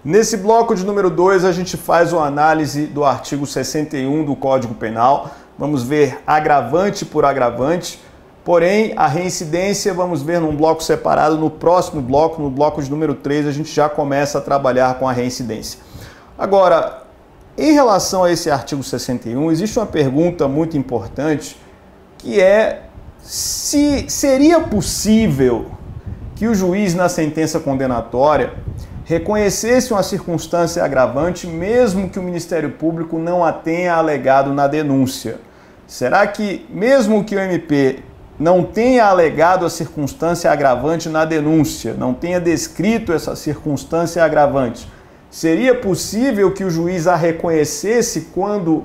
Nesse bloco de número 2, a gente faz uma análise do artigo 61 do Código Penal. Vamos ver agravante por agravante. Porém, a reincidência vamos ver num bloco separado. No próximo bloco, no bloco de número 3, a gente já começa a trabalhar com a reincidência. Agora, em relação a esse artigo 61, existe uma pergunta muito importante, que é se seria possível que o juiz, na sentença condenatória, reconhecesse uma circunstância agravante, mesmo que o Ministério Público não a tenha alegado na denúncia. Será que, mesmo que o MP não tenha alegado a circunstância agravante na denúncia, não tenha descrito essa circunstância agravante, seria possível que o juiz a reconhecesse quando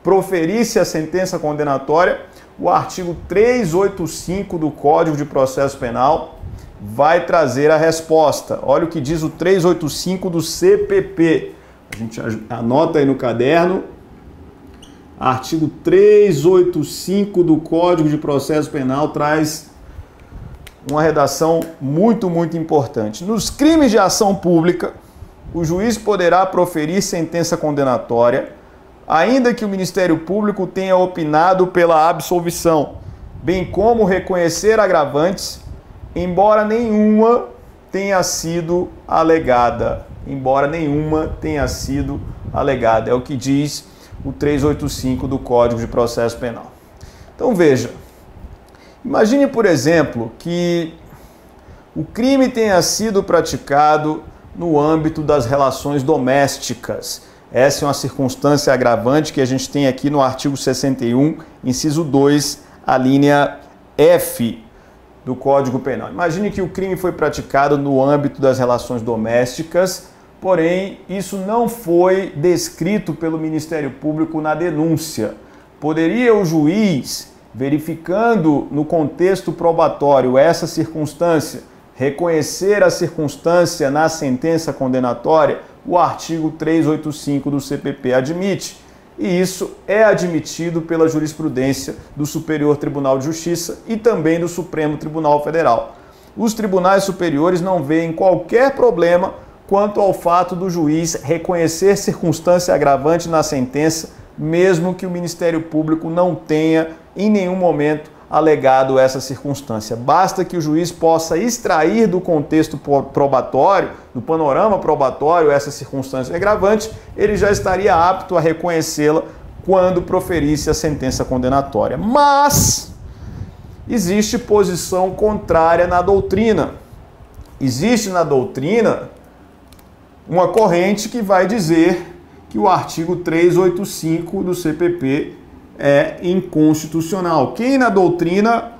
proferisse a sentença condenatória? O artigo 385 do Código de Processo Penal vai trazer a resposta. Olha o que diz o 385 do CPP. A gente anota aí no caderno. Artigo 385 do Código de Processo Penal traz uma redação muito importante. Nos crimes de ação pública, o juiz poderá proferir sentença condenatória, ainda que o Ministério Público tenha opinado pela absolvição, bem como reconhecer agravantes, embora nenhuma tenha sido alegada. Embora nenhuma tenha sido alegada. É o que diz o 385 do Código de Processo Penal. Então veja, imagine, por exemplo, que o crime tenha sido praticado no âmbito das relações domésticas. Essa é uma circunstância agravante que a gente tem aqui no artigo 61, inciso 2, a linha F do Código Penal. Imagine que o crime foi praticado no âmbito das relações domésticas, porém isso não foi descrito pelo Ministério Público na denúncia. Poderia o juiz, verificando no contexto probatório essa circunstância, reconhecer a circunstância na sentença condenatória? O artigo 385 do CPP admite. E isso é admitido pela jurisprudência do Superior Tribunal de Justiça e também do Supremo Tribunal Federal. Os tribunais superiores não veem qualquer problema quanto ao fato do juiz reconhecer circunstância agravante na sentença, mesmo que o Ministério Público não tenha em nenhum momento alegado essa circunstância. Basta que o juiz possa extrair do contexto probatório, do panorama probatório, essa circunstância agravante, ele já estaria apto a reconhecê-la quando proferisse a sentença condenatória. Mas existe posição contrária na doutrina. Existe na doutrina uma corrente que vai dizer que o artigo 385 do CPP é inconstitucional. Quem na doutrina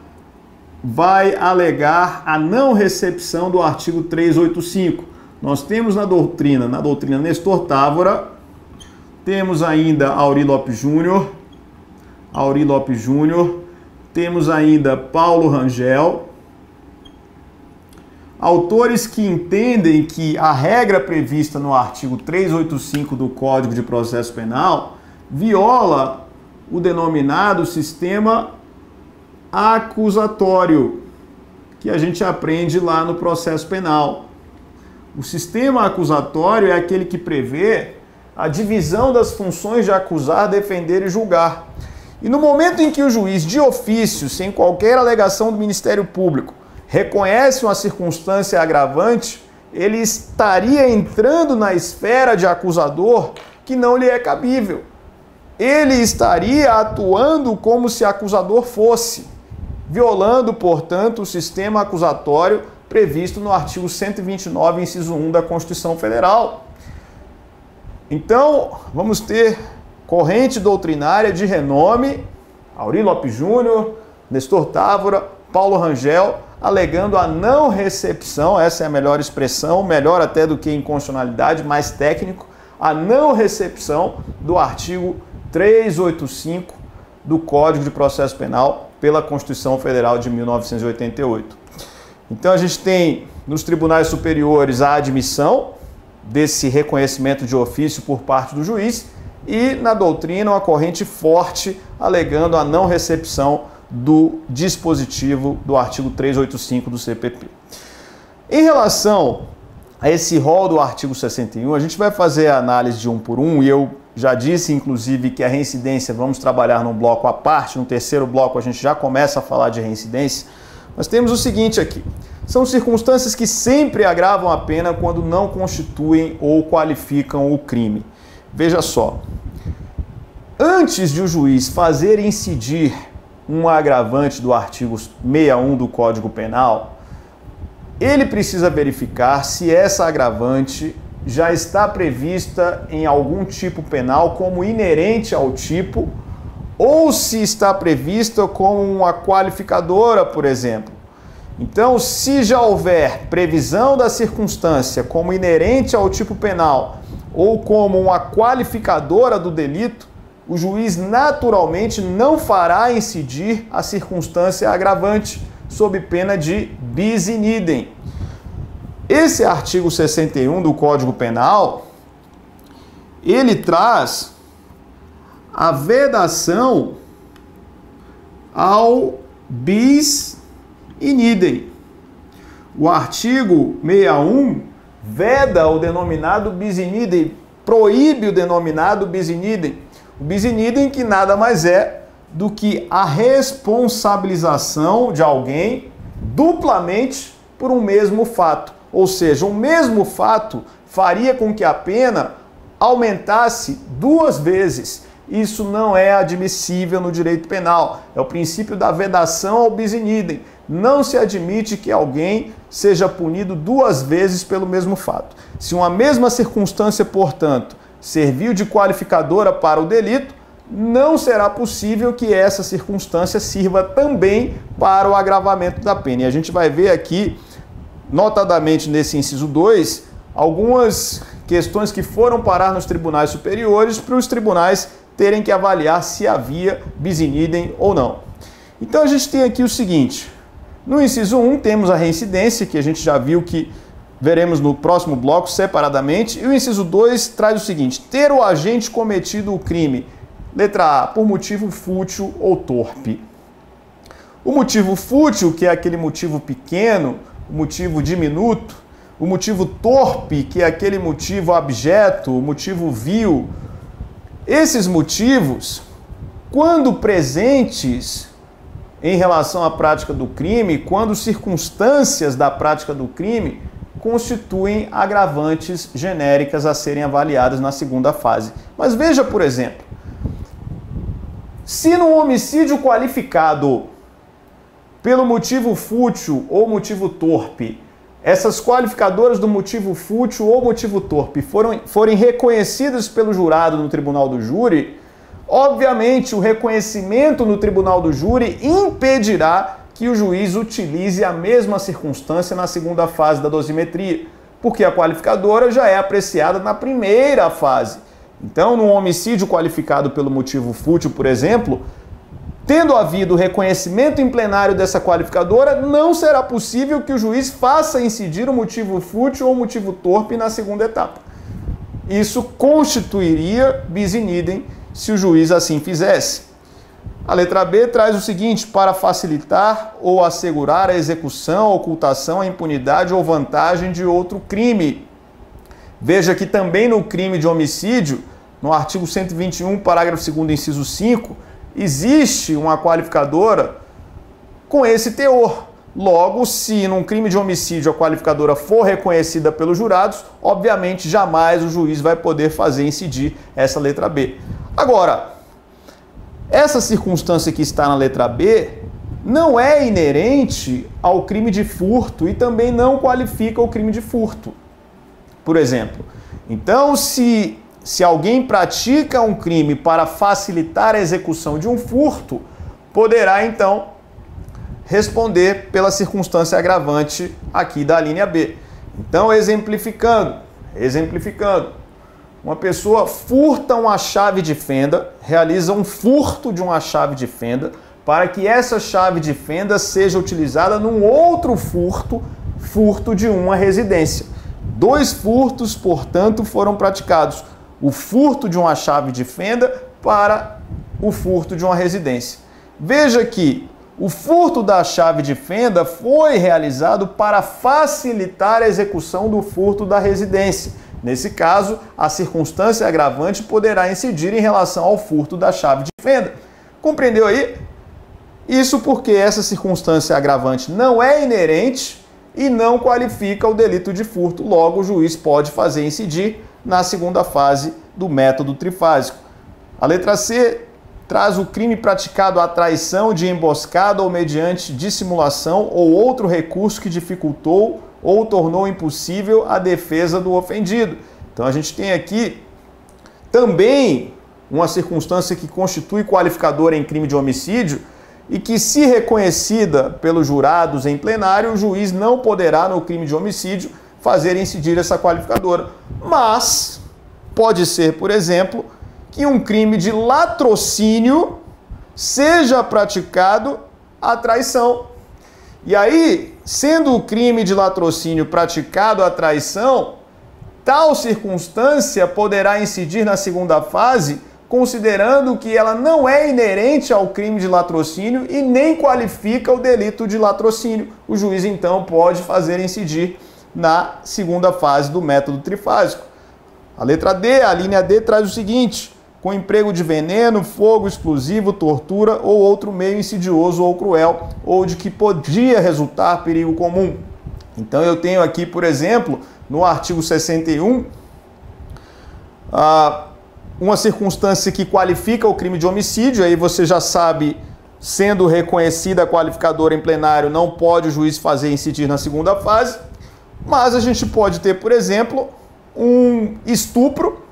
vai alegar a não recepção do artigo 385? Nós temos na doutrina Nestor Távora, temos ainda Aury Lopes Júnior, temos ainda Paulo Rangel, autores que entendem que a regra prevista no artigo 385 do Código de Processo Penal viola o denominado sistema acusatório, que a gente aprende lá no processo penal. O sistema acusatório é aquele que prevê a divisão das funções de acusar, defender e julgar. E no momento em que o juiz, de ofício, sem qualquer alegação do Ministério Público, reconhece uma circunstância agravante, ele estaria entrando na esfera de acusador que não lhe é cabível. Ele estaria atuando como se acusador fosse, violando, portanto, o sistema acusatório previsto no artigo 129, inciso 1 da Constituição Federal. Então, vamos ter corrente doutrinária de renome, Aury Lopes Júnior, Nestor Távora, Paulo Rangel, alegando a não recepção, essa é a melhor expressão, melhor até do que inconstitucionalidade, mais técnico, a não recepção do artigo 385 do Código de Processo Penal pela Constituição Federal de 1988. Então a gente tem nos tribunais superiores a admissão desse reconhecimento de ofício por parte do juiz e na doutrina uma corrente forte alegando a não recepção do dispositivo do artigo 385 do CPP. Em relação a esse rol do artigo 61, a gente vai fazer a análise de um por um, e eu já disse, inclusive, que a reincidência vamos trabalhar num bloco à parte, no terceiro bloco a gente já começa a falar de reincidência, mas temos o seguinte aqui, são circunstâncias que sempre agravam a pena quando não constituem ou qualificam o crime. Veja só, antes de o juiz fazer incidir um agravante do artigo 61 do Código Penal, ele precisa verificar se essa agravante já está prevista em algum tipo penal como inerente ao tipo, ou se está prevista como uma qualificadora, por exemplo. Então, se já houver previsão da circunstância como inerente ao tipo penal ou como uma qualificadora do delito, o juiz naturalmente não fará incidir a circunstância agravante sob pena de bis in idem. Esse artigo 61 do Código Penal, ele traz a vedação ao bis in idem. O artigo 61 veda o denominado bis in idem, proíbe o denominado bis in idem. O bis in idem que nada mais é do que a responsabilização de alguém duplamente por um mesmo fato. Ou seja, o mesmo fato faria com que a pena aumentasse 2 vezes. Isso não é admissível no direito penal. É o princípio da vedação ao bis in idem. Não se admite que alguém seja punido 2 vezes pelo mesmo fato. Se uma mesma circunstância, portanto, serviu de qualificadora para o delito, não será possível que essa circunstância sirva também para o agravamento da pena. E a gente vai ver aqui, notadamente nesse inciso 2, algumas questões que foram parar nos tribunais superiores para os tribunais terem que avaliar se havia bis in idem ou não. Então a gente tem aqui o seguinte, no inciso 1 temos a reincidência, que a gente já viu que veremos no próximo bloco separadamente, e o inciso 2 traz o seguinte, ter o agente cometido o crime, letra A, por motivo fútil ou torpe. O motivo fútil, que é aquele motivo pequeno, o motivo diminuto, o motivo torpe, que é aquele motivo abjeto, o motivo vil. Esses motivos, quando presentes em relação à prática do crime, quando circunstâncias da prática do crime, constituem agravantes genéricas a serem avaliadas na segunda fase. Mas veja, por exemplo, se num homicídio qualificado pelo motivo fútil ou motivo torpe, essas qualificadoras do motivo fútil ou motivo torpe forem reconhecidas pelo jurado no tribunal do júri, obviamente o reconhecimento no tribunal do júri impedirá que o juiz utilize a mesma circunstância na segunda fase da dosimetria, porque a qualificadora já é apreciada na primeira fase. Então, num homicídio qualificado pelo motivo fútil, por exemplo, tendo havido o reconhecimento em plenário dessa qualificadora, não será possível que o juiz faça incidir o motivo fútil ou o motivo torpe na segunda etapa. Isso constituiria bis in idem se o juiz assim fizesse. A letra B traz o seguinte, para facilitar ou assegurar a execução, a ocultação, a impunidade ou vantagem de outro crime. Veja que também no crime de homicídio, no artigo 121, parágrafo 2º, inciso 5, existe uma qualificadora com esse teor. Logo, se num crime de homicídio a qualificadora for reconhecida pelos jurados, obviamente jamais o juiz vai poder fazer incidir essa letra B. Agora, essa circunstância que está na letra B não é inerente ao crime de furto e também não qualifica o crime de furto, por exemplo. Então, se alguém pratica um crime para facilitar a execução de um furto, poderá então responder pela circunstância agravante aqui da linha B. Então, exemplificando, uma pessoa furta uma chave de fenda, realiza um furto de uma chave de fenda, para que essa chave de fenda seja utilizada num outro furto de uma residência. 2 furtos, portanto, foram praticados. O furto de uma chave de fenda para o furto de uma residência. Veja que O furto da chave de fenda foi realizado para facilitar a execução do furto da residência. Nesse caso, a circunstância agravante poderá incidir em relação ao furto da chave de fenda. Compreendeu aí? Isso porque essa circunstância agravante não é inerente e não qualifica o delito de furto. Logo, o juiz pode fazer incidir na segunda fase do método trifásico. A letra C traz o crime praticado à traição de emboscada ou mediante dissimulação ou outro recurso que dificultou ou tornou impossível a defesa do ofendido. Então a gente tem aqui também uma circunstância que constitui qualificadora em crime de homicídio e que, se reconhecida pelos jurados em plenário, o juiz não poderá, no crime de homicídio, fazer incidir essa qualificadora. Mas pode ser, por exemplo, que um crime de latrocínio seja praticado à traição. E aí, sendo o crime de latrocínio praticado à traição, tal circunstância poderá incidir na segunda fase, considerando que ela não é inerente ao crime de latrocínio e nem qualifica o delito de latrocínio. O juiz, então, pode fazer incidir na segunda fase do método trifásico. A letra D, a linha D, traz o seguinte: com emprego de veneno, fogo explosivo, tortura ou outro meio insidioso ou cruel, ou de que podia resultar perigo comum. Então eu tenho aqui, por exemplo, no artigo 61, uma circunstância que qualifica o crime de homicídio. Aí você já sabe, sendo reconhecida a qualificadora em plenário, não pode o juiz fazer incidir na segunda fase. Mas a gente pode ter, por exemplo, um estupro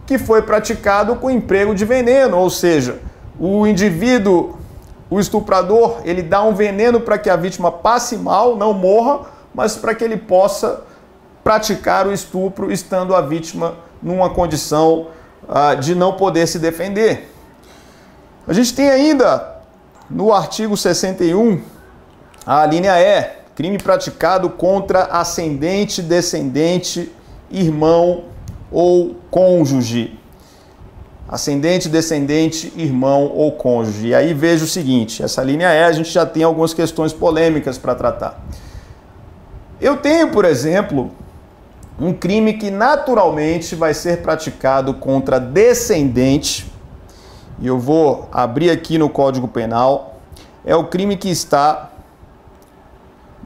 que foi praticado com emprego de veneno, ou seja, o indivíduo, o estuprador, ele dá um veneno para que a vítima passe mal, não morra, mas para que ele possa praticar o estupro estando a vítima numa condição de não poder se defender. A gente tem ainda no artigo 61 a linha E, crime praticado contra ascendente, descendente, irmão ou cônjuge. Ascendente, descendente, irmão ou cônjuge. E aí veja o seguinte, essa linha E a gente já tem algumas questões polêmicas para tratar. Eu tenho, por exemplo, um crime que naturalmente vai ser praticado contra descendente, e eu vou abrir aqui no Código Penal, é o crime que está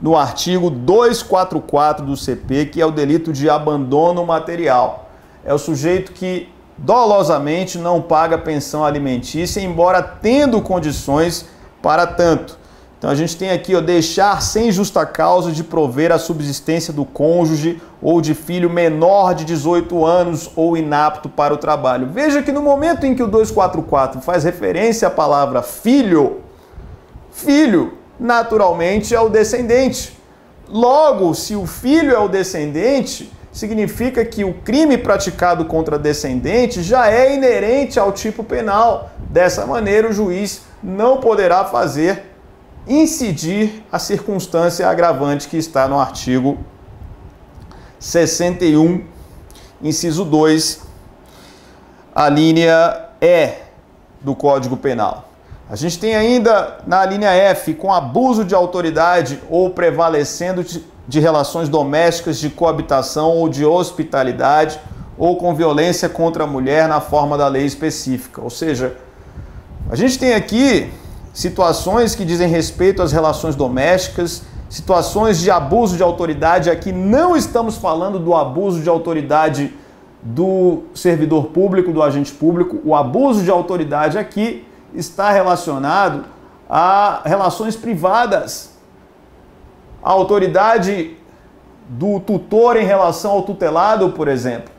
no artigo 244 do CP, que é o delito de abandono material. É o sujeito que dolosamente não paga pensão alimentícia, embora tendo condições para tanto. Então a gente tem aqui, deixar sem justa causa de prover a subsistência do cônjuge ou de filho menor de 18 anos ou inapto para o trabalho. Veja que no momento em que o 244 faz referência à palavra filho, filho naturalmente é o descendente. Logo, se o filho é o descendente, significa que o crime praticado contra descendente já é inerente ao tipo penal. Dessa maneira, o juiz não poderá fazer incidir a circunstância agravante que está no artigo 61, inciso 2, a linha E do Código Penal. A gente tem ainda na linha F, com abuso de autoridade ou prevalecendo de relações domésticas de coabitação ou de hospitalidade, ou com violência contra a mulher na forma da lei específica. Ou seja, a gente tem aqui situações que dizem respeito às relações domésticas, situações de abuso de autoridade. Aqui não estamos falando do abuso de autoridade do servidor público, do agente público. O abuso de autoridade aqui está relacionado a relações privadas. A autoridade do tutor em relação ao tutelado, por exemplo.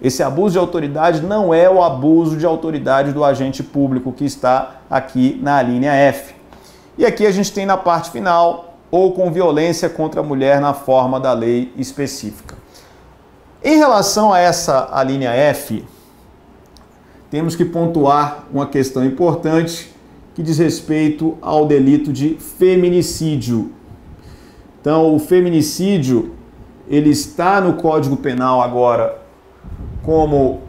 Esse abuso de autoridade não é o abuso de autoridade do agente público que está aqui na linha F. E aqui a gente tem na parte final, ou com violência contra a mulher na forma da lei específica. Em relação a linha F, temos que pontuar uma questão importante que diz respeito ao delito de feminicídio. Então, o feminicídio, ele está no Código Penal agora como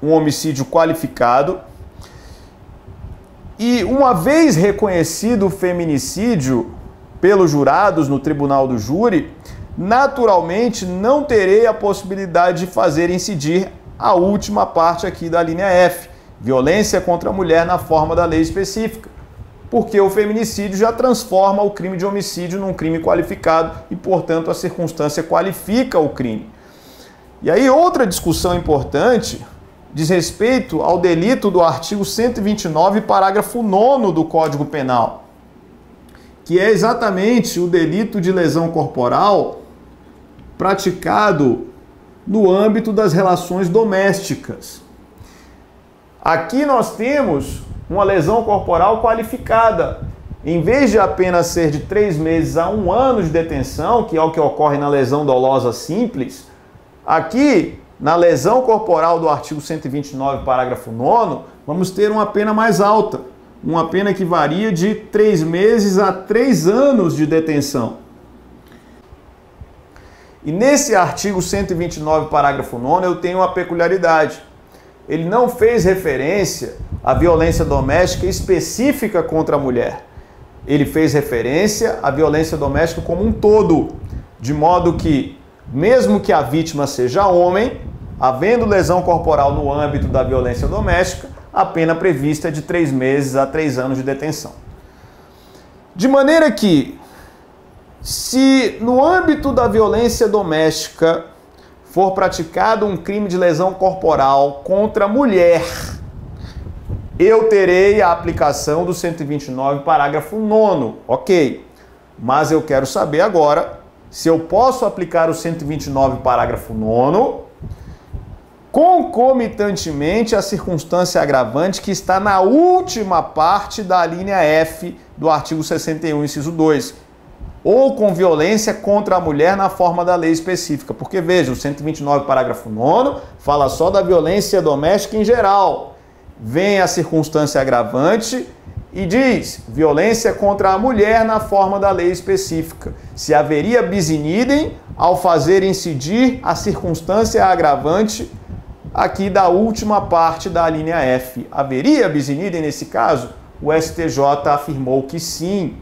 um homicídio qualificado. E uma vez reconhecido o feminicídio pelos jurados no tribunal do júri, naturalmente não terei a possibilidade de fazer incidir a última parte aqui da linha F, violência contra a mulher na forma da lei específica, porque o feminicídio já transforma o crime de homicídio num crime qualificado e, portanto, a circunstância qualifica o crime. E aí outra discussão importante diz respeito ao delito do artigo 129, parágrafo 9º do Código Penal, que é exatamente o delito de lesão corporal praticado no âmbito das relações domésticas. Aqui nós temos uma lesão corporal qualificada. Em vez de apenas ser de 3 meses a 1 ano de detenção, que é o que ocorre na lesão dolosa simples, aqui, na lesão corporal do artigo 129, parágrafo 9º, vamos ter uma pena mais alta, uma pena que varia de 3 meses a 3 anos de detenção. E nesse artigo 129, parágrafo 9º, eu tenho uma peculiaridade. Ele não fez referência à violência doméstica específica contra a mulher. Ele fez referência à violência doméstica como um todo, de modo que, mesmo que a vítima seja homem, havendo lesão corporal no âmbito da violência doméstica, a pena prevista é de 3 meses a 3 anos de detenção. De maneira que, se no âmbito da violência doméstica for praticado um crime de lesão corporal contra a mulher, eu terei a aplicação do 129, parágrafo 9º, ok. Mas eu quero saber agora se eu posso aplicar o 129, parágrafo 9º, concomitantemente à circunstância agravante que está na última parte da linha F do artigo 61, inciso 2, ou com violência contra a mulher na forma da lei específica. Porque, veja, o 129, parágrafo 9º, fala só da violência doméstica em geral. Vem a circunstância agravante e diz violência contra a mulher na forma da lei específica. Se haveria bis in idem ao fazer incidir a circunstância agravante aqui da última parte da linha F. Haveria bis in idem nesse caso? O STJ afirmou que sim,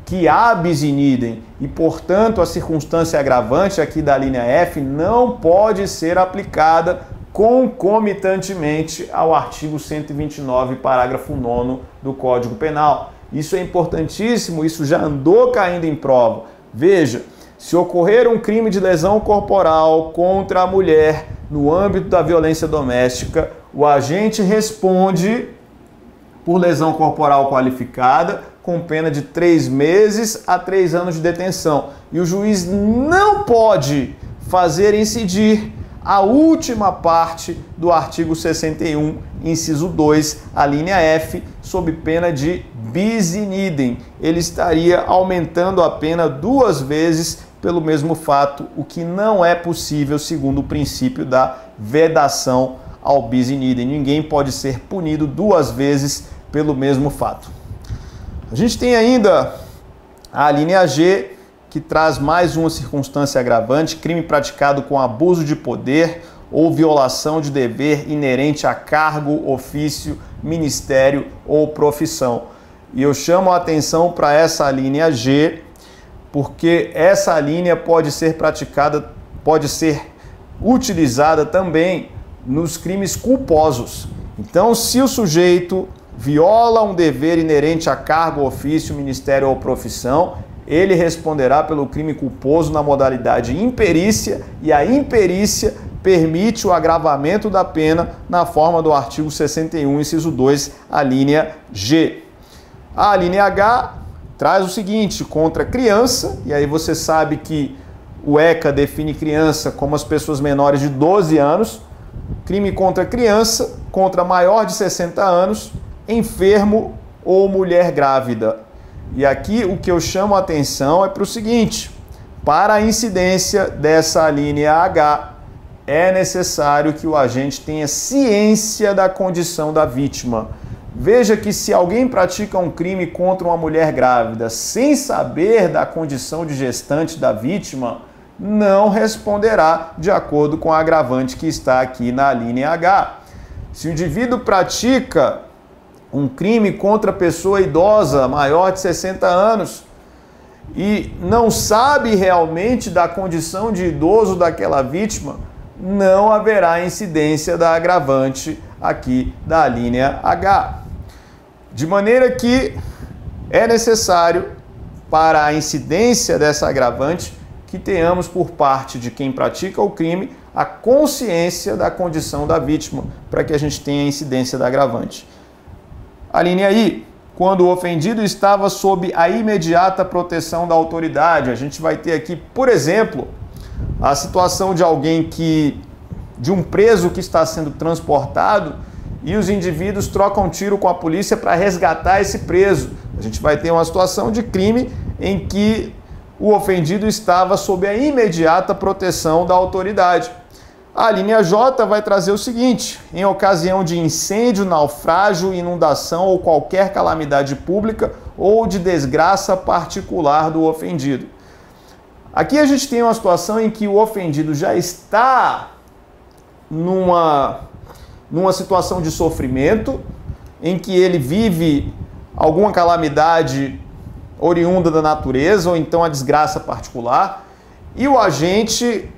que há bis in idem e, portanto, a circunstância agravante aqui da linha F não pode ser aplicada concomitantemente ao artigo 129, parágrafo 9º do Código Penal. Isso é importantíssimo, isso já andou caindo em prova. Veja, se ocorrer um crime de lesão corporal contra a mulher no âmbito da violência doméstica, o agente responde por lesão corporal qualificada com pena de 3 meses a 3 anos de detenção. E o juiz não pode fazer incidir a última parte do artigo 61, inciso 2, a linha F, sob pena de bis in idem. Ele estaria aumentando a pena 2 vezes pelo mesmo fato, o que não é possível segundo o princípio da vedação ao bis in idem. Ninguém pode ser punido 2 vezes pelo mesmo fato. A gente tem ainda a linha G, que traz mais uma circunstância agravante, crime praticado com abuso de poder ou violação de dever inerente a cargo, ofício, ministério ou profissão. E eu chamo a atenção para essa linha G, porque essa linha pode ser praticada, pode ser utilizada também nos crimes culposos. Então, se o sujeito viola um dever inerente a cargo, ofício, ministério ou profissão, ele responderá pelo crime culposo na modalidade imperícia, e a imperícia permite o agravamento da pena na forma do artigo 61, inciso 2, a linha G. A linha H traz o seguinte, contra criança, e aí você sabe que o ECA define criança como as pessoas menores de 12 anos, crime contra criança, contra maior de 60 anos, enfermo ou mulher grávida. E aqui o que eu chamo a atenção é para o seguinte, para a incidência dessa linha H, é necessário que o agente tenha ciência da condição da vítima. Veja que se alguém pratica um crime contra uma mulher grávida sem saber da condição de gestante da vítima, não responderá de acordo com a agravante que está aqui na linha H. Se o indivíduo pratica um crime contra pessoa idosa, maior de 60 anos, e não sabe realmente da condição de idoso daquela vítima, não haverá incidência da agravante aqui da linha H. De maneira que é necessário, para a incidência dessa agravante, que tenhamos por parte de quem pratica o crime a consciência da condição da vítima, para que a gente tenha a incidência da agravante. A linha I, quando o ofendido estava sob a imediata proteção da autoridade. A gente vai ter aqui, por exemplo, a situação de alguém de um preso que está sendo transportado e os indivíduos trocam tiro com a polícia para resgatar esse preso. A gente vai ter uma situação de crime em que o ofendido estava sob a imediata proteção da autoridade. A linha J vai trazer o seguinte: em ocasião de incêndio, naufrágio, inundação ou qualquer calamidade pública ou de desgraça particular do ofendido. Aqui a gente tem uma situação em que o ofendido já está numa situação de sofrimento, em que ele vive alguma calamidade oriunda da natureza ou então a desgraça particular, e o agente,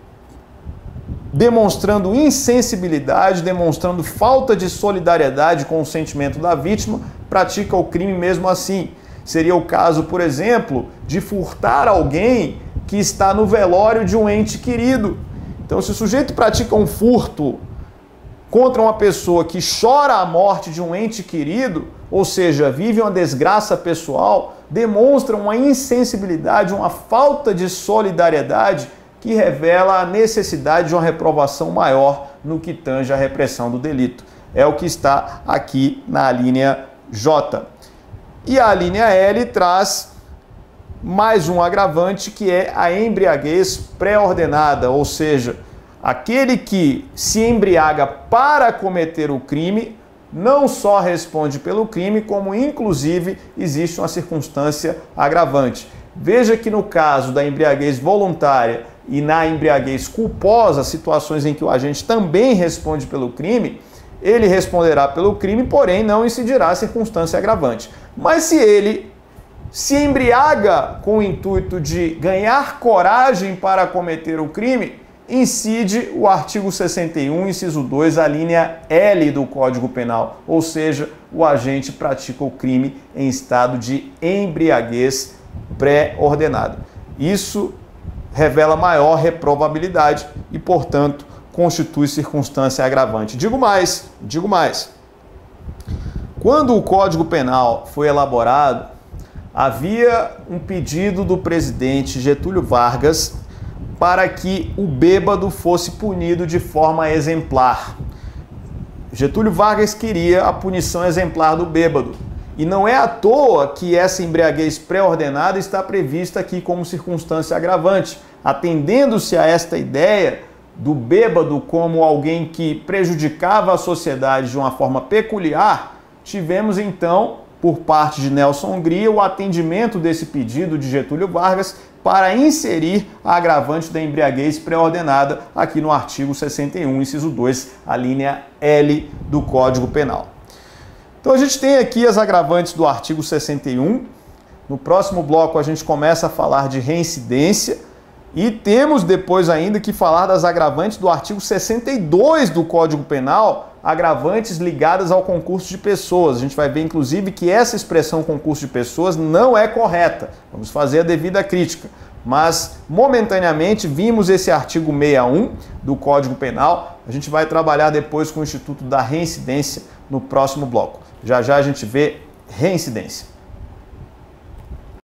demonstrando insensibilidade, demonstrando falta de solidariedade com o sentimento da vítima, pratica o crime mesmo assim. Seria o caso, por exemplo, de furtar alguém que está no velório de um ente querido. Então, se o sujeito pratica um furto contra uma pessoa que chora a morte de um ente querido, ou seja, vive uma desgraça pessoal, demonstra uma insensibilidade, uma falta de solidariedade que revela a necessidade de uma reprovação maior no que tange à repressão do delito. É o que está aqui na linha J. E a linha L traz mais um agravante, que é a embriaguez pré-ordenada, ou seja, aquele que se embriaga para cometer o crime não só responde pelo crime, como inclusive existe uma circunstância agravante. Veja que no caso da embriaguez voluntária e na embriaguez culposa, situações em que o agente também responde pelo crime, ele responderá pelo crime, porém não incidirá a circunstância agravante. Mas se ele se embriaga com o intuito de ganhar coragem para cometer o crime, incide o artigo 61, inciso 2, a linha L do Código Penal, ou seja, o agente pratica o crime em estado de embriaguez pré-ordenada. Isso revela maior reprovabilidade e, portanto, constitui circunstância agravante. Digo mais. Quando o Código Penal foi elaborado, havia um pedido do presidente Getúlio Vargas para que o bêbado fosse punido de forma exemplar. Getúlio Vargas queria a punição exemplar do bêbado. E não é à toa que essa embriaguez pré-ordenada está prevista aqui como circunstância agravante, atendendo-se a esta ideia do bêbado como alguém que prejudicava a sociedade de uma forma peculiar. Tivemos então, por parte de Nelson Hungria, o atendimento desse pedido de Getúlio Vargas para inserir a agravante da embriaguez pré-ordenada aqui no artigo 61, inciso 2, a linha L do Código Penal. Então a gente tem aqui as agravantes do artigo 61. No próximo bloco a gente começa a falar de reincidência e temos depois ainda que falar das agravantes do artigo 62 do Código Penal, agravantes ligadas ao concurso de pessoas. A gente vai ver, inclusive, que essa expressão concurso de pessoas não é correta. Vamos fazer a devida crítica. Mas, momentaneamente, vimos esse artigo 61 do Código Penal. A gente vai trabalhar depois com o Instituto da Reincidência no próximo bloco. Já já a gente vê reincidência.